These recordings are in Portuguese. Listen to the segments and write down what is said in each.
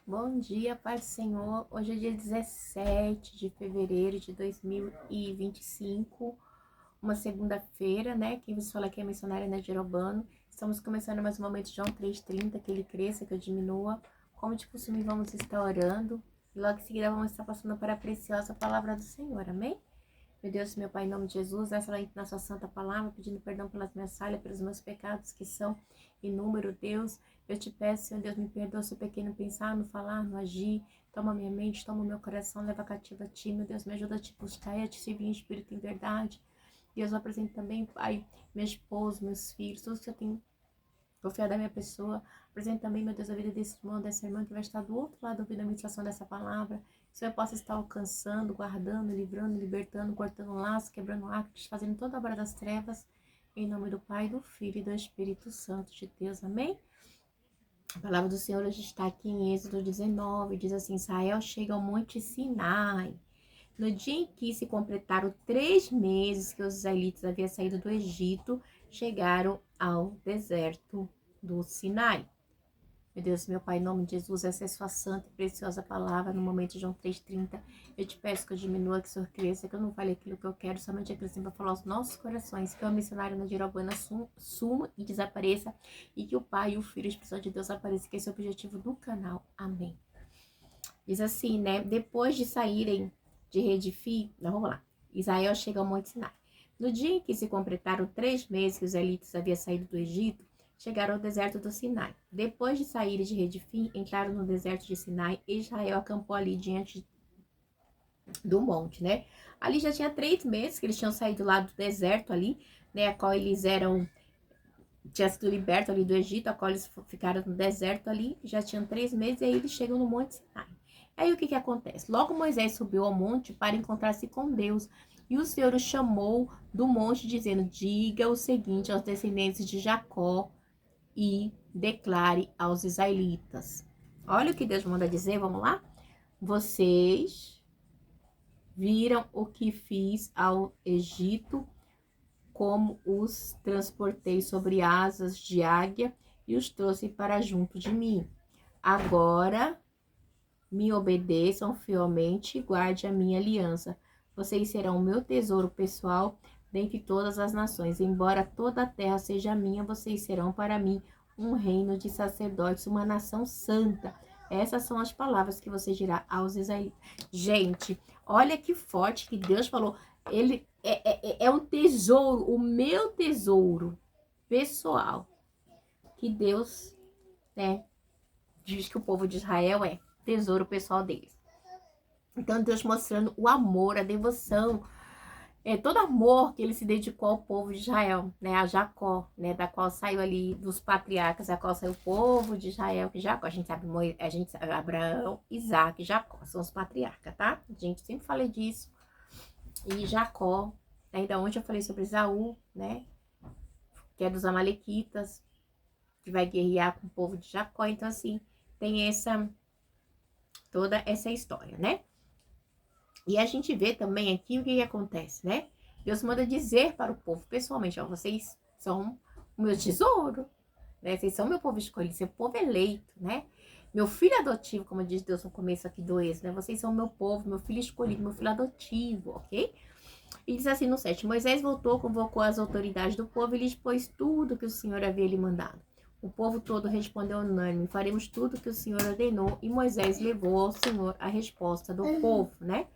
Bom dia, Paz do Senhor. Hoje é dia 17 de fevereiro de 2025, uma segunda-feira, né? Quem vos fala aqui é a missionária Nadir Albano. Estamos começando mais um momento de João 3,30, que ele cresça, que eu diminua. Como de costume, vamos estar orando. E logo em seguida vamos estar passando para a preciosa palavra do Senhor, amém? Meu Deus, meu Pai, em nome de Jesus, essa é na sua santa palavra, pedindo perdão pelas minhas falhas, pelos meus pecados, que são inúmeros, Deus. Eu te peço, Senhor Deus, me perdoa se eu pequei no pensar, no falar, no agir. Toma minha mente, toma meu coração, leva cativa a ti, meu Deus, me ajuda a te buscar e a te servir em espírito e em verdade. Deus, eu apresento também, Pai, meu esposo, meus filhos, tudo que eu tenho confiado da minha pessoa. Apresento também, meu Deus, a vida desse irmão, dessa irmã que vai estar do outro lado ouvindo a ministração dessa palavra. Que o Senhor possa estar alcançando, guardando, livrando, libertando, cortando laços, quebrando arcos, fazendo toda a obra das trevas. Em nome do Pai, do Filho e do Espírito Santo de Deus. Amém? A palavra do Senhor hoje está aqui em Êxodo 19. Diz assim: Israel chega ao Monte Sinai. No dia em que se completaram 3 meses que os israelitas haviam saído do Egito, chegaram ao deserto do Sinai. Meu Deus, meu Pai, em nome de Jesus, essa é a sua santa e preciosa palavra no momento de João 3,30. Eu te peço que eu diminua, que o Senhor cresça, que eu não fale aquilo que eu quero, somente aquilo para falar aos nossos corações, que o missionário Nadir Albano suma e desapareça, e que o Pai e o Filho e o Espírito Santo de Deus apareçam, que esse é o objetivo do canal. Amém. Diz assim, né? Depois de saírem de Redifi, vamos lá. Israel chega ao Monte Sinai. No dia em que se completaram 3 meses que os israelitas haviam saído do Egito, chegaram ao deserto do Sinai. Depois de saírem de Redifim, entraram no deserto de Sinai e Israel acampou ali diante do monte, né? Ali já tinha 3 meses que eles tinham saído lá do deserto ali, né? A qual eles tinha sido liberto ali do Egito, a qual eles ficaram no deserto ali, já tinham 3 meses, e aí eles chegam no Monte Sinai. Aí o que acontece? Logo Moisés subiu ao monte para encontrar-se com Deus, e o Senhor o chamou do monte, dizendo: diga o seguinte aos descendentes de Jacó e declare aos israelitas. Olha o que Deus manda dizer, vamos lá? Vocês viram o que fiz ao Egito, como os transportei sobre asas de águia e os trouxe para junto de mim. Agora me obedeçam fielmente e guarde a minha aliança. Vocês serão o meu tesouro pessoal dentre todas as nações. Embora toda a terra seja minha, vocês serão para mim um reino de sacerdotes, uma nação santa. Essas são as palavras que você dirá aos israelitas. Gente, olha que forte que Deus falou. Ele é um tesouro, o meu tesouro pessoal, que Deus, né, diz que o povo de Israel é tesouro pessoal deles. Então Deus mostrando o amor, a devoção, todo amor que ele se dedicou ao povo de Israel, né, a Jacó, né, da qual saiu ali dos patriarcas, da qual saiu o povo de Israel, que Jacó, a gente sabe Abraão, Isaac e Jacó, são os patriarcas, tá? A gente sempre fala disso. E Jacó, ainda ontem eu falei sobre Esaú, né, que é dos amalequitas, que vai guerrear com o povo de Jacó. Então assim, tem toda essa história, né? E a gente vê também aqui o que acontece, né? Deus manda dizer para o povo, pessoalmente, ó, vocês são o meu tesouro, né? Vocês são meu povo escolhido, seu povo eleito, né? Meu filho adotivo, como diz Deus no começo aqui do Êxodo, né? Vocês são meu povo, meu filho escolhido, meu filho adotivo, ok? E diz assim no 7, Moisés voltou, convocou as autoridades do povo e lhes pôs tudo que o Senhor havia lhe mandado. O povo todo respondeu unânime: faremos tudo que o Senhor ordenou. E Moisés levou ao Senhor a resposta do povo, né?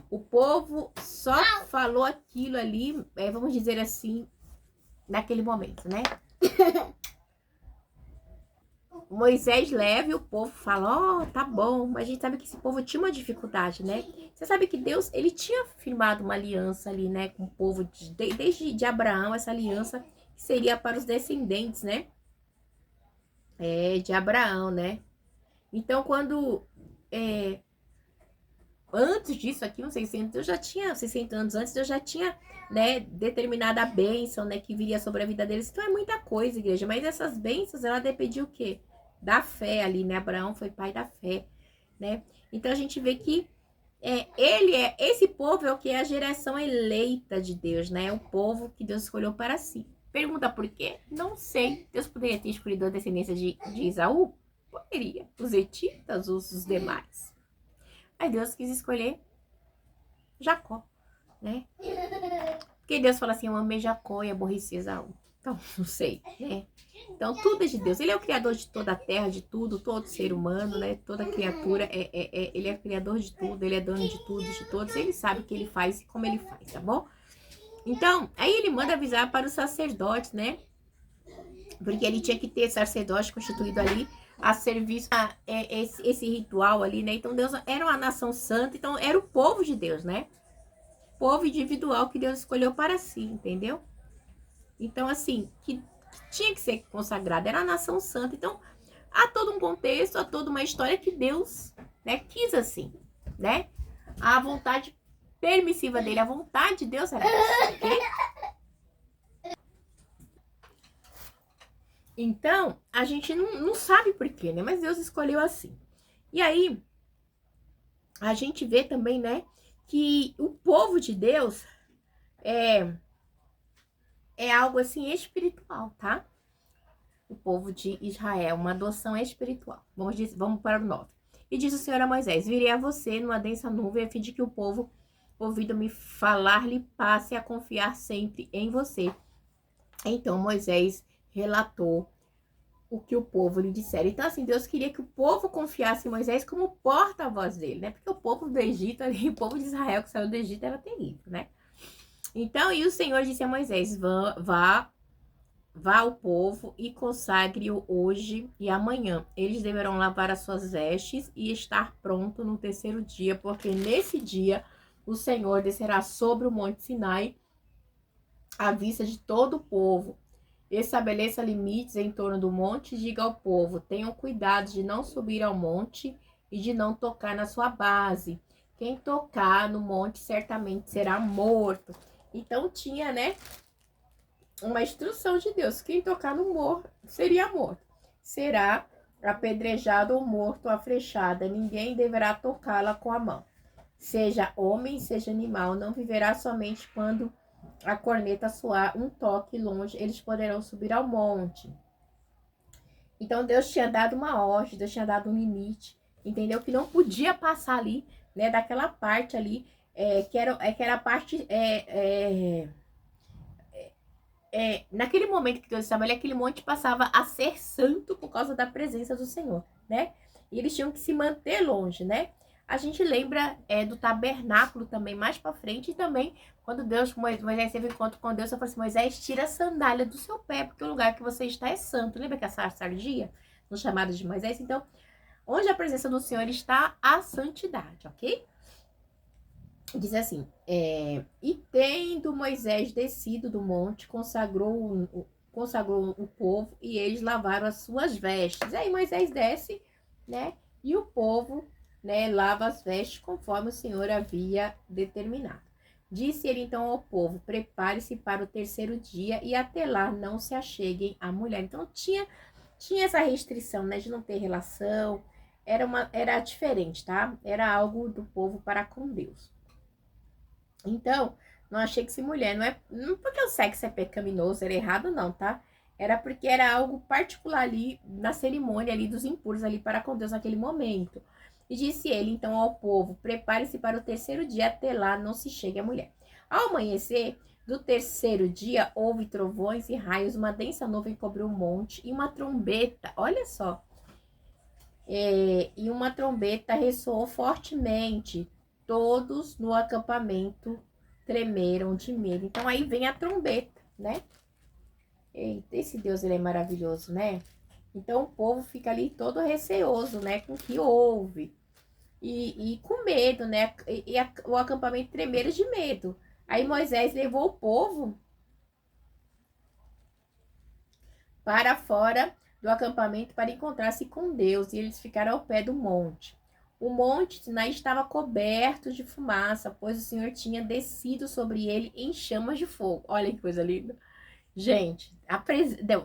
O povo só falou aquilo ali, vamos dizer assim, naquele momento, né? Moisés leva e o povo fala: ó, tá bom. Mas a gente sabe que esse povo tinha uma dificuldade, né? Você sabe que Deus, ele tinha firmado uma aliança ali, né? Com o povo, desde de Abraão, essa aliança seria para os descendentes, né? De Abraão, né? Então, quando... antes disso aqui, uns 600, eu já tinha, 600 anos antes, eu já tinha, né, determinada a bênção, né, que viria sobre a vida deles. Então é muita coisa, igreja. Mas essas bênçãos, ela dependia o quê? Da fé ali, né? Abraão foi pai da fé, né? Então a gente vê que esse povo é o que? É a geração eleita de Deus, né? É o povo que Deus escolheu para si. Pergunta por quê? Não sei. Deus poderia ter escolhido a descendência de Esaú? Poderia. Os hetitas, os demais. Aí Deus quis escolher Jacó, né? Porque Deus fala assim, eu amei Jacó e aborreci Esaú. Então, não sei, né? Então, tudo é de Deus. Ele é o criador de toda a terra, de tudo, todo ser humano, né? Toda criatura, ele é o criador de tudo, ele é dono de tudo, de todos. Ele sabe o que ele faz e como ele faz, tá bom? Então, aí ele manda avisar para os sacerdotes, né? Porque ele tinha que ter sacerdote constituído ali a serviço esse ritual ali, né? Então, Deus era uma nação santa, então era o povo de Deus, né? Povo individual que Deus escolheu para si, entendeu? Então, assim, que tinha que ser consagrado, era a nação santa. Então, há todo um contexto, há toda uma história que Deus, né, quis assim, né? A vontade permissiva dele, a vontade de Deus era essa, ok? Então, a gente não sabe por quê, né? Mas Deus escolheu assim. E aí, a gente vê também, né, que o povo de Deus é algo assim espiritual, tá? O povo de Israel, uma adoção espiritual. Vamos para o 9. E disse o Senhor a Moisés: virei a você numa densa nuvem, a fim de que o povo, ouvindo-me falar, lhe passe a confiar sempre em você. Então Moisés relatou o que o povo lhe dissera. Então, assim, Deus queria que o povo confiasse em Moisés como porta-voz dele, né? Porque o povo do Egito, ali, o povo de Israel que saiu do Egito era terrível, né? Então, e o Senhor disse a Moisés: vá ao povo e consagre-o hoje e amanhã. Eles deverão lavar as suas vestes e estar pronto no terceiro dia, porque nesse dia o Senhor descerá sobre o monte Sinai à vista de todo o povo. Estabeleça limites em torno do monte e diga ao povo: tenham cuidado de não subir ao monte e de não tocar na sua base. Quem tocar no monte certamente será morto. Então tinha, né, uma instrução de Deus: quem tocar no morro seria morto. Será apedrejado ou morto à flechada. Ninguém deverá tocá-la com a mão. Seja homem, seja animal, não viverá somente quando a corneta soar um toque longe, eles poderão subir ao monte. Então Deus tinha dado uma ordem, Deus tinha dado um limite, entendeu? Que não podia passar ali, né, daquela parte ali, que era a parte naquele momento que Deus estava ali, aquele monte passava a ser santo por causa da presença do Senhor, né? E eles tinham que se manter longe, né? A gente lembra do tabernáculo também mais para frente, e também quando Moisés teve encontro com Deus, eu falei assim: Moisés, tira a sandália do seu pé, porque o lugar que você está é santo. Lembra que essa sardia, no chamado de Moisés? Então, onde a presença do Senhor está, a santidade, ok? Diz assim, e tendo Moisés descido do monte, consagrou o povo e eles lavaram as suas vestes. Aí Moisés desce, né, e o povo, né, lava as vestes conforme o Senhor havia determinado. Disse ele então ao povo: prepare-se para o terceiro dia e até lá não se acheguem à mulher. Então tinha essa restrição, né, de não ter relação, era diferente, tá? Era algo do povo para com Deus. Então, não achei que se mulher, não porque o sexo é pecaminoso, era errado não, tá? Era porque era algo particular ali, na cerimônia ali dos impuros ali para com Deus naquele momento. E disse ele então ao povo: prepare-se para o terceiro dia, até lá não se chegue a mulher. Ao amanhecer do terceiro dia, houve trovões e raios, uma densa nuvem cobriu o monte e uma trombeta, olha só, e uma trombeta ressoou fortemente. Todos no acampamento tremeram de medo. Então aí vem a trombeta, né? Eita, esse Deus, ele é maravilhoso, né? Então o povo fica ali todo receoso, né? Com o que houve. E com medo, né? O acampamento tremeram de medo. Aí Moisés levou o povo para fora do acampamento para encontrar-se com Deus. E eles ficaram ao pé do monte. O monte Sinai estava coberto de fumaça, pois o Senhor tinha descido sobre ele em chamas de fogo. Olha que coisa linda. Gente,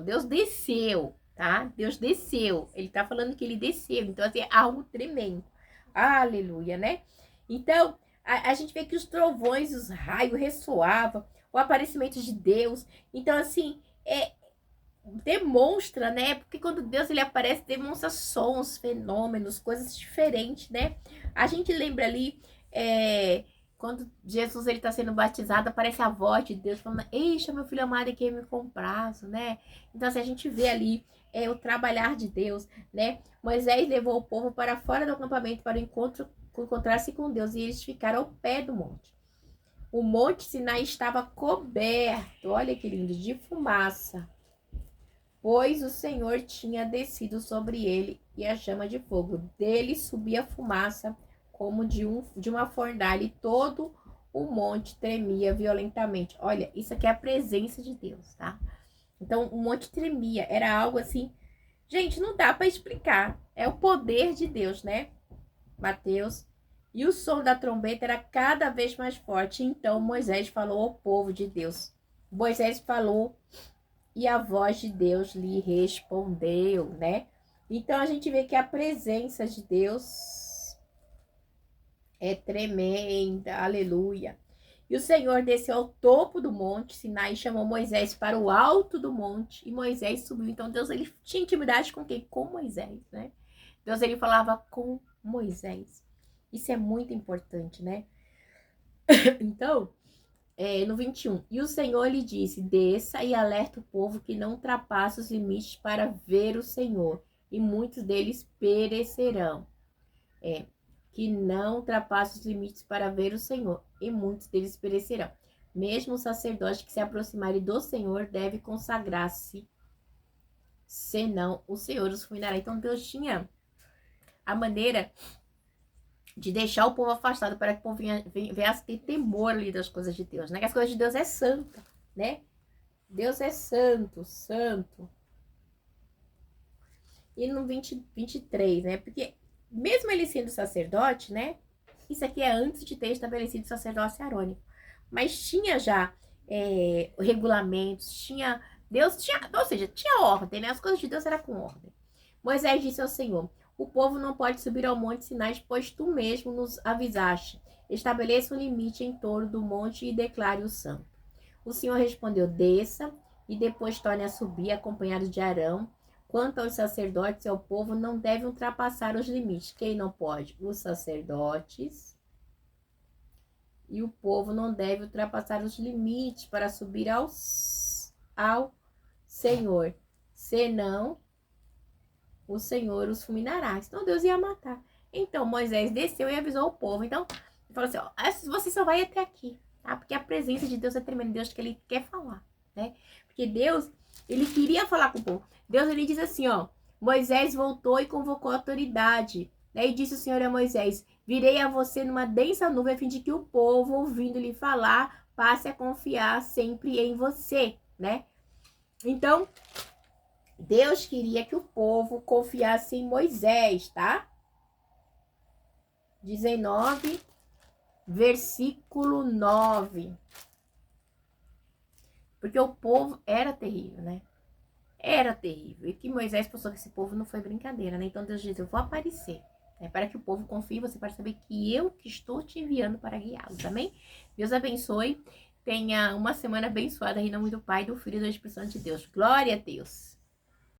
Deus desceu, tá? Deus desceu. Ele tá falando que ele desceu. Então, assim, é algo tremendo. Aleluia, né? Então, a gente vê que os trovões, os raios ressoavam, o aparecimento de Deus. Então, assim, demonstra, né? Porque quando Deus ele aparece, demonstra sons, fenômenos, coisas diferentes, né? A gente lembra ali, quando Jesus ele está sendo batizado, aparece a voz de Deus falando: Eixa, meu filho amado, em quem me comprazo, né? Então, assim, a gente vê ali o trabalhar de Deus, né? Moisés levou o povo para fora do acampamento para encontrar-se com Deus, e eles ficaram ao pé do monte. O monte Sinai estava coberto, olha que lindo, de fumaça, pois o Senhor tinha descido sobre ele, e a chama de fogo dele subia fumaça como de uma fornalha, e todo o monte tremia violentamente. Olha, isso aqui é a presença de Deus, tá? Então o monte tremia, era algo assim, gente, não dá para explicar. É o poder de Deus, né? Mateus. E o som da trombeta era cada vez mais forte. Então Moisés falou ao povo de Deus. Moisés falou e a voz de Deus lhe respondeu, né? Então a gente vê que a presença de Deus é tremenda, aleluia. E o Senhor desceu ao topo do monte Sinai e chamou Moisés para o alto do monte, e Moisés subiu. Então Deus ele tinha intimidade com quem? Com Moisés, né? Deus ele falava com Moisés. Isso é muito importante, né? Então, no 21. E o Senhor lhe disse: desça e alerta o povo que não ultrapasse os limites para ver o Senhor, e muitos deles perecerão. Que não ultrapasse os limites para ver o Senhor, e muitos deles perecerão. Mesmo o sacerdote que se aproximarem do Senhor deve consagrar-se, senão o Senhor os fulminará. Então Deus tinha a maneira de deixar o povo afastado para que o povo viesse ter temor ali das coisas de Deus, né? Que as coisas de Deus é santa, né? Deus é santo, santo. E no 23, né? Porque mesmo ele sendo sacerdote, né? Isso aqui é antes de ter estabelecido o sacerdócio arônico. Mas tinha já regulamentos, tinha... Deus tinha, ou seja, tinha ordem, né? As coisas de Deus eram com ordem. Moisés disse ao Senhor: o povo não pode subir ao monte Sinai, pois tu mesmo nos avisaste. Estabeleça um limite em torno do monte e declare-o santo. O Senhor respondeu: desça e depois torne a subir, acompanhado de Arão. Quanto aos sacerdotes e ao povo, não devem ultrapassar os limites. Quem não pode? Os sacerdotes. E o povo não deve ultrapassar os limites para subir ao Senhor. Senão, o Senhor os fulminará. Então Deus ia matar. Então Moisés desceu e avisou o povo. Então, ele falou assim: ó, você só vai até aqui, tá? Porque a presença de Deus é tremenda. Deus que ele quer falar, né? Porque Deus, ele queria falar com o povo. Deus, ele diz assim, ó: Moisés voltou e convocou a autoridade. E disse o Senhor a Moisés: virei a você numa densa nuvem, a fim de que o povo, ouvindo-lhe falar, passe a confiar sempre em você, né? Então, Deus queria que o povo confiasse em Moisés, tá? 19, versículo 9. Porque o povo era terrível, né? Era terrível. E que Moisés pensou que esse povo não foi brincadeira, né? Então Deus diz: eu vou aparecer, né? Para que o povo confie em você, para saber que eu que estou te enviando para guiá-los, amém? Deus abençoe. Tenha uma semana abençoada em nome do Pai, do Filho e do Espírito Santo de Deus. Glória a Deus.